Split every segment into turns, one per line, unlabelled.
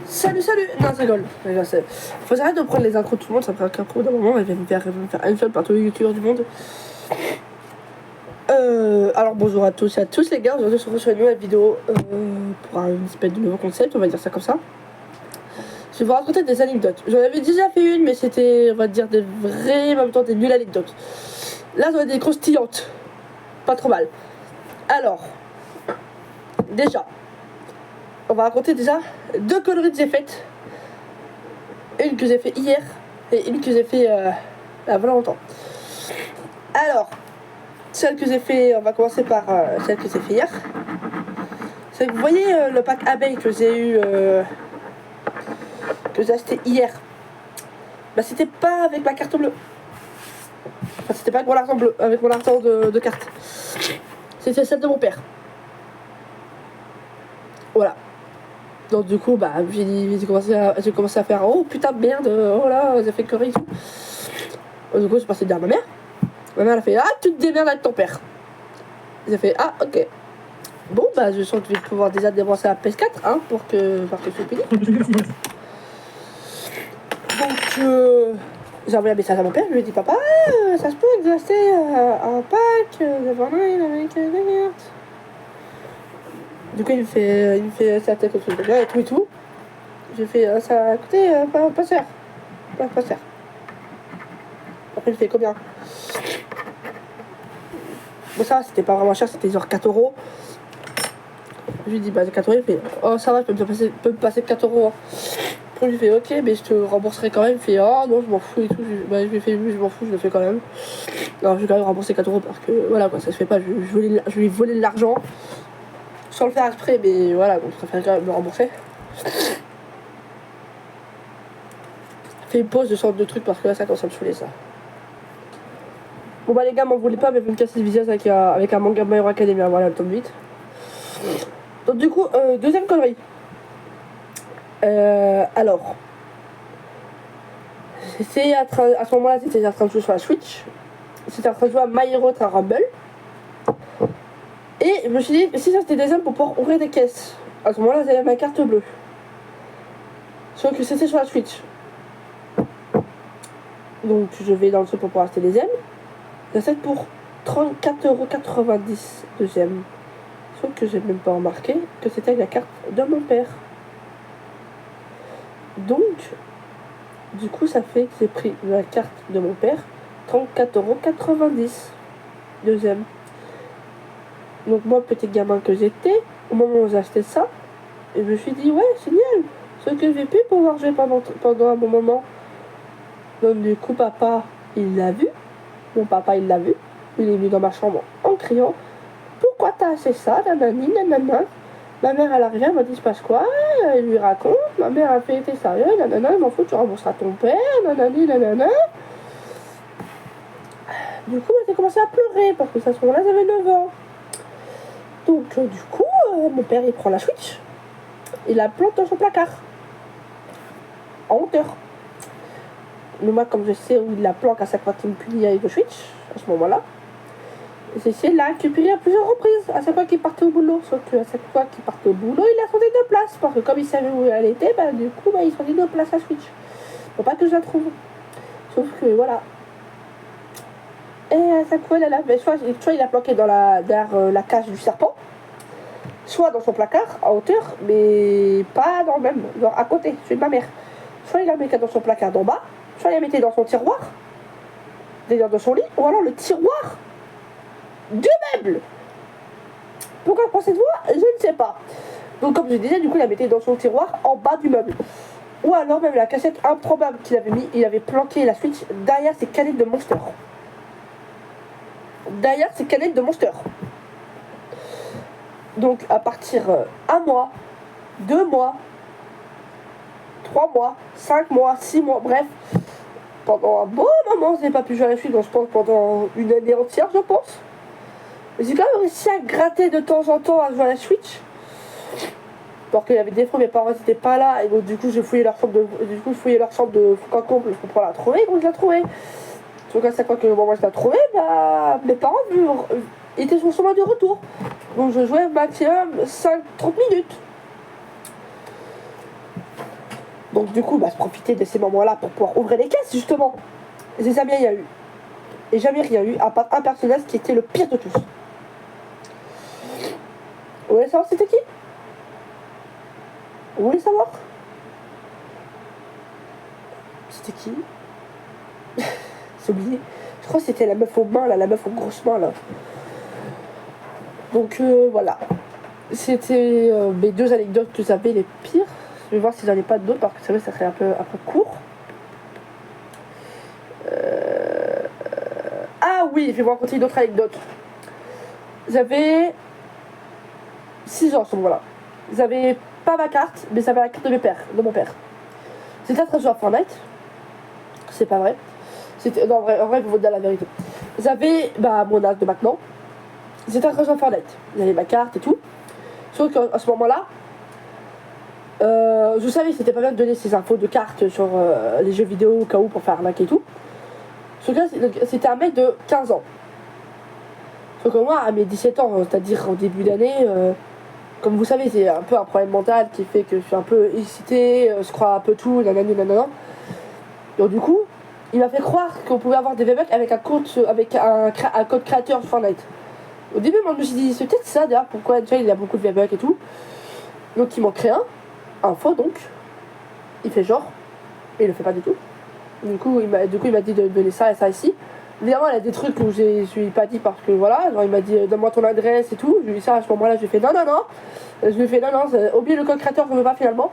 Salut, salut. Non, ça rigole. Faut arrêter de prendre les intros de tout le monde, ça prend qu'un pro d'un moment, elle va me faire une seule par tous les youtubeurs du monde. Alors bonjour à tous et à tous les gars, aujourd'hui on se retrouve sur une nouvelle vidéo pour une espèce de nouveau concept, on va dire ça comme ça. Je vais vous raconter des anecdotes. J'en avais déjà fait une, mais c'était, on va dire, des vraies, en même temps des nulles anecdotes. Là, j'en ai des croustillantes. Pas trop mal. Alors, déjà, on va raconter déjà deux conneries que j'ai faites. Une que j'ai fait hier et une que j'ai fait il y a longtemps. Alors, celle que j'ai fait, on va commencer par celle que j'ai fait hier. C'est que vous voyez le pack abeille que j'ai eu, que j'ai acheté hier. Bah c'était pas avec ma carte bleue. Enfin c'était pas avec mon argent bleu, avec mon argent de carte. C'était celle de mon père. Voilà. Donc du coup bah j'ai commencé à faire oh putain de merde, oh là j'ai fait connerie et tout. Du coup j'ai passé dire à ma mère. Ma mère elle a fait ah tu te démerdes avec ton père. J'ai fait ah ok. Bon bah je sens que je vais pouvoir déjà débrosser la PS4 hein pour que je suis fini. Donc j'ai envoyé un message à mon père, je lui ai dit papa ça se peut que j'ai acheté un pack de Fortnite avec des merde. Du coup il me fait ça tête comme ça et tout. J'ai fait ça a coûté pas cher. Pas cher. Après il fait combien? Bon ça c'était pas vraiment cher, c'était genre 4 €. Je lui dis bah 4 €, il fait oh ça va, je peux me passer 4 €. Hein. Après je lui fais ok mais je te rembourserai quand même. Il fait oh non je m'en fous et tout. Je lui fais oui je m'en fous, je le fais quand même. Alors je vais quand même rembourser 4 € parce que voilà quoi, ça se fait pas, je lui voler de l'argent sans le faire exprès, mais voilà donc je préfère quand même me rembourser. Fais une pause de sorte de truc parce que là ça commence à me saouler ça. Bon bah les gars m'en voulez pas mais vous me cassez le visage avec un manga My Hero Academia, voilà le tome 8. Donc du coup deuxième connerie. Alors c'est à ce moment-là c'était en train de jouer sur la Switch. C'était en train de jouer à My Hero Rumble. Et je me suis dit si ça c'était des hommes pour pouvoir ouvrir des caisses. À ce moment-là j'avais ma carte bleue. Sauf que c'était sur la Switch. Donc je vais dans le truc pour pouvoir acheter des aimes. J'achète pour 34,90 € de gemmes. Sauf que j'ai même pas remarqué que c'était avec la carte de mon père. Donc, du coup, ça fait que j'ai pris la carte de mon père, 34,90 € de gemmes. Donc moi, petit gamin que j'étais, au moment où j'ai acheté ça, je me suis dit, ouais, génial. Sauf que je vais plus pouvoir jouer pendant un bon moment. Donc du coup, papa, il l'a vu. Mon papa, il l'a vu. Il est venu dans ma chambre en criant pourquoi t'as acheté ça, nanani, nanana. Ma mère, elle arrive, elle m'a dit, il se passe quoi? Elle lui raconte. Ma mère a fait, t'es sérieux, nanana, il m'en fout, tu rembourseras ton père, nanani, nanana. Du coup, j'ai commencé à pleurer parce que à ce moment-là, j'avais 9 ans. Donc, du coup, mon père, il prend la Switch, il la plante dans son placard, en hauteur. Mais moi, comme je sais où il la planque à chaque fois qu'il me punit avec le Switch, à ce moment-là, j'ai essayé de la récupérer à plusieurs reprises, à chaque fois qu'il partait au boulot. Sauf qu'à chaque fois qu'il partait au boulot, il a sorti de place. Parce que comme il savait où elle était, bah, du coup, bah, il sortait de place à Switch. Pour pas que je la trouve. Sauf que voilà. Et à chaque fois, soit il a planqué derrière la cage du serpent, soit dans son placard, à hauteur, mais pas dans le même, genre à côté, celui de ma mère. Soit il la mettait dans son placard d'en bas, soit il la mettait dans son tiroir, d'ailleurs dans son lit, ou alors le tiroir du meuble. Pourquoi prend cette voie? Je ne sais pas. Donc comme je disais, du coup il la mettait dans son tiroir en bas du meuble. Ou alors même la cassette improbable qu'il avait mis, il avait planqué la Switch derrière ses canettes de Monster. Derrière ses canettes de Monster. Donc à partir 1 mois, 2 mois, 3 mois, 5 mois, 6 mois, bref, pendant un bon moment, je n'ai pas pu jouer à la Switch, donc je pense pendant une année entière, je pense. J'ai quand même réussi à gratter de temps en temps à jouer à la Switch. Parce qu'il y avait des fois mes parents n'étaient pas là et donc du coup je fouillais leur chambre de Foucault pour pouvoir la trouver, donc je la trouvais. Donc à chaque fois que moi je la trouvais, bah, mes parents étaient sur le chemin de retour. Donc je jouais maximum 30 minutes. Donc du coup, bah, se profiter de ces moments-là pour pouvoir ouvrir les caisses, justement. Et c'est jamais il y a eu. Et jamais rien eu, à part un personnage qui était le pire de tous. Vous voulez savoir c'était qui? Vous voulez savoir? C'était qui? J'ai oublié. Je crois que c'était la meuf aux mains, là, la meuf aux grosses mains, là. Donc voilà. C'était mes 2 anecdotes que j'avais les pires. Je vais voir si j'en ai pas d'autres parce que c'est vrai que ça serait un peu court. Ah oui, je vais vous raconter une autre anecdote. J'avais 6 ans à ce moment-là. J'avais pas ma carte, mais j'avais la carte de mon père. J'étais en train de jouer à Fortnite. C'est pas vrai. Non, en vrai, vous dire la vérité. J'avais mon âge de maintenant. J'étais en train de jouer à Fortnite. J'avais ma carte et tout. Sauf qu'à ce moment-là, je savais que c'était pas bien de donner ces infos de cartes sur les jeux vidéo au cas où pour faire arnaquer et tout. Sauf que c'était un mec de 15 ans. Sauf que moi, à mes 17 ans, c'est-à-dire en début d'année, comme vous savez, c'est un peu un problème mental qui fait que je suis un peu excité, je crois un peu tout, nanana. Donc du coup, il m'a fait croire qu'on pouvait avoir des V-Bucks avec un compte, avec un code créateur sur Fortnite. Au début, moi je me suis dit, c'est peut-être ça d'ailleurs, pourquoi déjà il y a beaucoup de V-Bucks et tout. Donc il m'en crée un faux donc. Il fait genre, mais il le fait pas du tout. Du coup, il m'a dit de donner ça et ça ici. Évidemment, il y a des trucs où je lui ai pas dit parce que voilà, genre il m'a dit donne-moi ton adresse et tout. Je lui ai dit ça à ce moment-là, je lui ai fait non. Je lui ai fait non, oublie le code créateur, je veux pas finalement.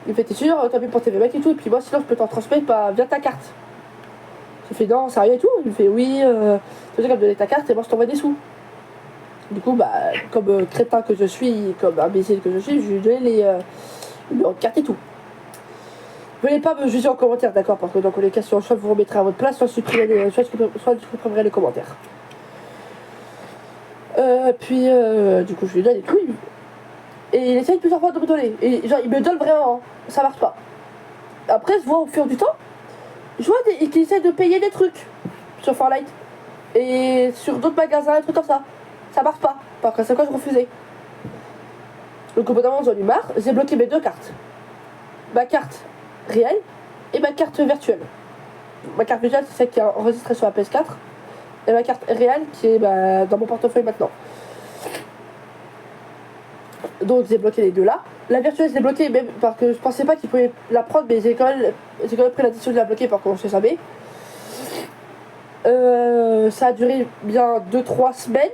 Il fait t'es sûr, t'as vu pour tes mecs et tout, et puis moi sinon je peux t'en transmettre via ta carte. J'ai fait non, sérieux et tout. Il me fait oui, tu veux me donner ta carte et moi je t'envoie des sous. Du coup, comme crétin que je suis, comme imbécile que je suis, je lui ai donné les numéros de carte et tout. Venez pas me juger en commentaire, d'accord? Parce que dans les questions, soit vous remettrez à votre place, soit je supprimerai les commentaires. Du coup, je lui donne des trucs. Et il essaye plusieurs fois de me donner. Et genre, il me donne vraiment, ça marche pas. Après, je vois au fur du temps, je vois qu'il essaie de payer des trucs sur Fortnite. Et sur d'autres magasins, des trucs comme ça. Ça marche pas. Parce que c'est quoi je refusais. Donc au bout d'un moment, j'en ai marre, j'ai bloqué mes 2 cartes. Ma carte réelle et ma carte virtuelle. Ma carte virtuelle, c'est celle qui est enregistrée sur la PS4. Et ma carte réelle qui est dans mon portefeuille maintenant. Donc j'ai bloqué les 2 là. La virtuelle, je l'ai bloquée même parce que je pensais pas qu'il pouvait la prendre, mais j'ai quand même pris la décision de la bloquer parce qu'on sait jamais. Ça a duré bien 2-3 semaines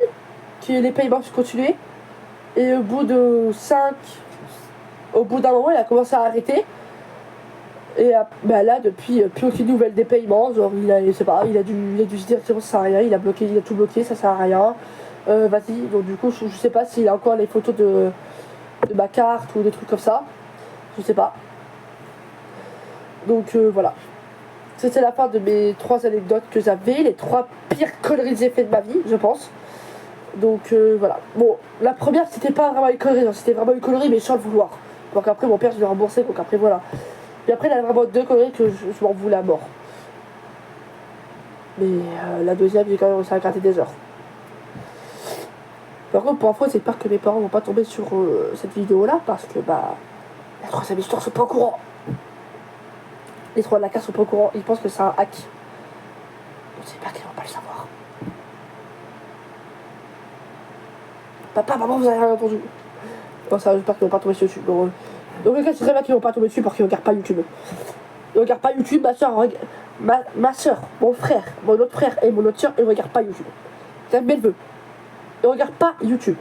que les paiements se continuaient. Et au bout d'un moment, il a commencé à arrêter. Et là, depuis, plus aucune nouvelle des paiements. Genre, il a dû se dire que ça sert à rien. Il a tout bloqué, ça sert à rien. Vas-y. Donc, du coup, je sais pas s'il a encore les photos de ma carte ou des trucs comme ça. Je sais pas. Donc, voilà. C'était la fin de mes 3 anecdotes que j'avais. Les 3 pires conneries que j'ai fait de ma vie, je pense. Donc voilà. Bon, la première c'était pas vraiment une connerie, c'était vraiment une connerie mais sans le vouloir. Donc après mon père je l'ai remboursé, donc après voilà. Puis après il y a vraiment 2 conneries que je m'en voulais à mort. Mais la deuxième j'ai quand même réussi à gratter des heures. Par contre pour info c'est peur que mes parents vont pas tomber sur cette vidéo là parce que les 3 histoires sont pas au courant. Les 3 de la carte sont pas au courant, ils pensent que c'est un hack. Donc j'espère qu'ils vont pas le savoir. Papa, maman, vous avez rien entendu. Bon, ça, j'espère qu'ils vont pas tomber sur YouTube. Donc, le cas, c'est très bien qu'ils vont pas tomber dessus parce qu'ils regardent pas YouTube. Ils regardent pas YouTube, ma soeur, mon frère, mon autre frère et mon autre soeur, ils regardent pas YouTube. C'est bien le vœu. Ils regardent pas YouTube.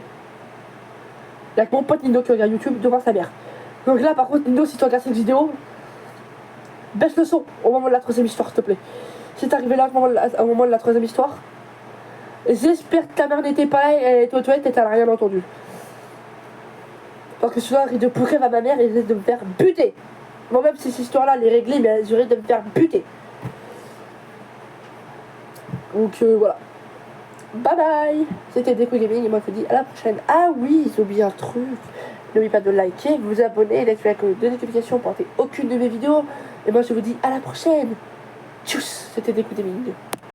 Il y a que mon pote Nindo qui regarde YouTube devant sa mère. Donc là, par contre, Nindo, si tu regardes cette vidéo, baisse le son au moment de la 3e histoire, s'il te plaît. Si t'es arrivé là au moment de la 3e histoire, j'espère que ta mère n'était pas là, elle était aux toilettes et t'as rien entendu. Parce que sinon, elle risque de pleurer à ma mère et elle risque de me faire buter. Moi, même si cette histoire-là, elle est réglée, mais elle risque de me faire buter. Donc voilà. Bye bye. C'était Deku Gaming et moi je vous dis à la prochaine. Ah oui, j'ai oublié un truc. N'oubliez pas de liker, vous abonner, d'activer la cloche de notification pour rater aucune de mes vidéos. Et moi je vous dis à la prochaine. Tchuss. C'était Deku Gaming.